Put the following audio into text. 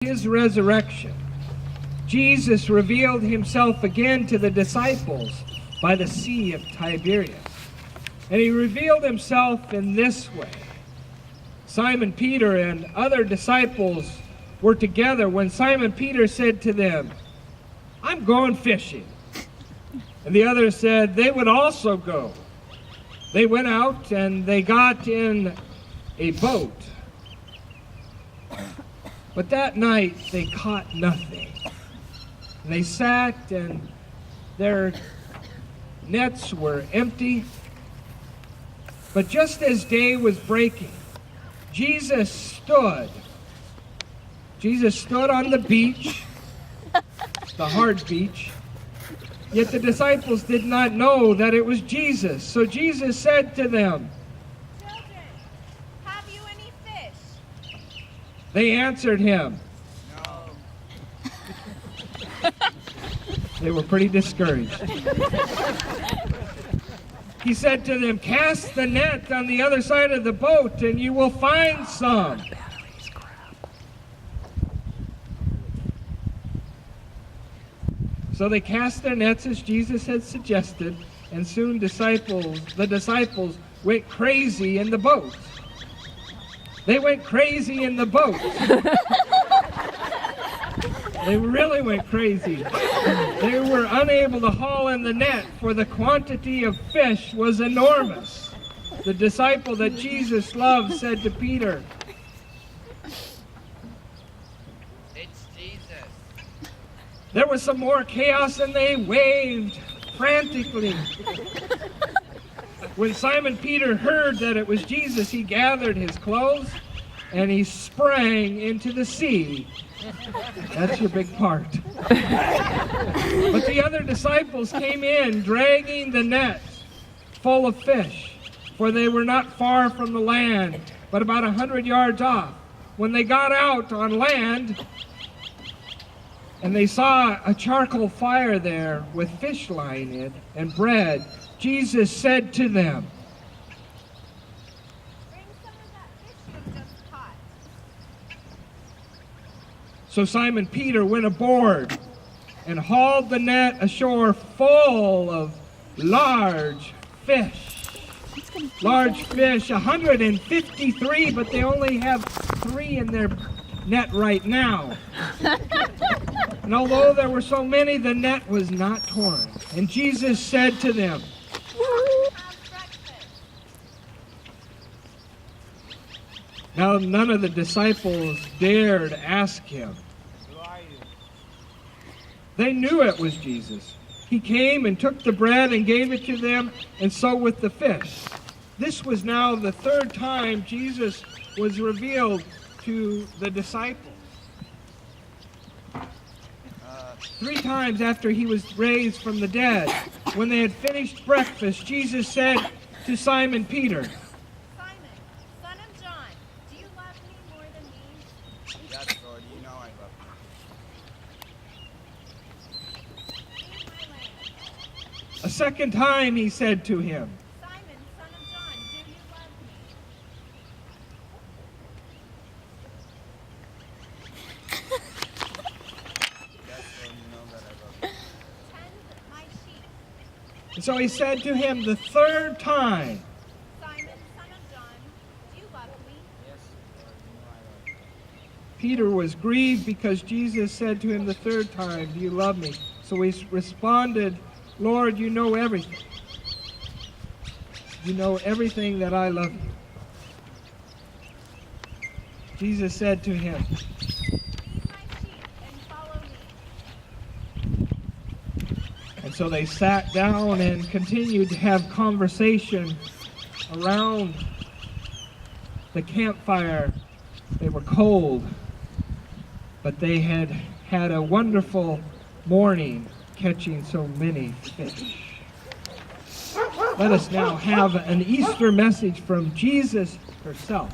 His resurrection, Jesus revealed himself again to the disciples by the Sea of Tiberias. And he revealed himself in this way. Simon Peter and other disciples were together when Simon Peter said to them, "I'm going fishing." And the others said they would also go. They went out and they got in a boat. But that night they caught nothing. And they sat and their nets were empty. But just as day was breaking, Jesus stood on the beach, the hard beach. Yet the disciples did not know that it was Jesus. So Jesus said to them, "Children, have you any fish?" They answered him. No. They were pretty discouraged. He said to them, "Cast the net on the other side of the boat and you will find some." So they cast their nets as Jesus had suggested, and soon the disciples went crazy in the boat. They went crazy in the boat. They really went crazy. They were unable to haul in the net, for the quantity of fish was enormous. The disciple that Jesus loved said to Peter, "It's Jesus." There was some more chaos and they waved frantically. When Simon Peter heard that it was Jesus, he gathered his clothes and he sprang into the sea. That's your big part. But the other disciples came in, dragging the net full of fish, for they were not far from the land, but about 100 yards off. When they got out on land, and they saw a charcoal fire there with fish lying in it and bread, Jesus said to them, Bring some of that fish you've just caught. So Simon Peter went aboard and hauled the net ashore full of large fish. Large fish, 153, but they only have 3 in their net right now. And although there were so many, the net was not torn. And Jesus said to them, Have breakfast. Now none of the disciples dared ask him. Who are you? They knew it was Jesus. He came and took the bread and gave it to them, and so with the fish. This was now the 3rd time Jesus was revealed to the disciples. 3 times after he was raised from the dead. When they had finished breakfast, Jesus said to Simon Peter, Simon, son of John, do you love me more than these? Yes, Lord, you know I love Feed my lambs. a second time he said to him, Simon, son of John, do you love me? you. Yes, Lord, you know that I love you. Tend my sheep. and so he said to him the 3rd time, Simon, son of John, do you love me? Yes, Lord, you know I love you. Peter was grieved because Jesus said to him the 3rd time, "Do you love me?" So he responded, "Lord, you know everything. You know everything that I love you." Jesus said to him, Feed my sheep and follow me. and so they sat down and continued to have conversation around the campfire. They were cold, but they had had a wonderful morning catching so many fish. Let us now have an Easter message from Jesus herself.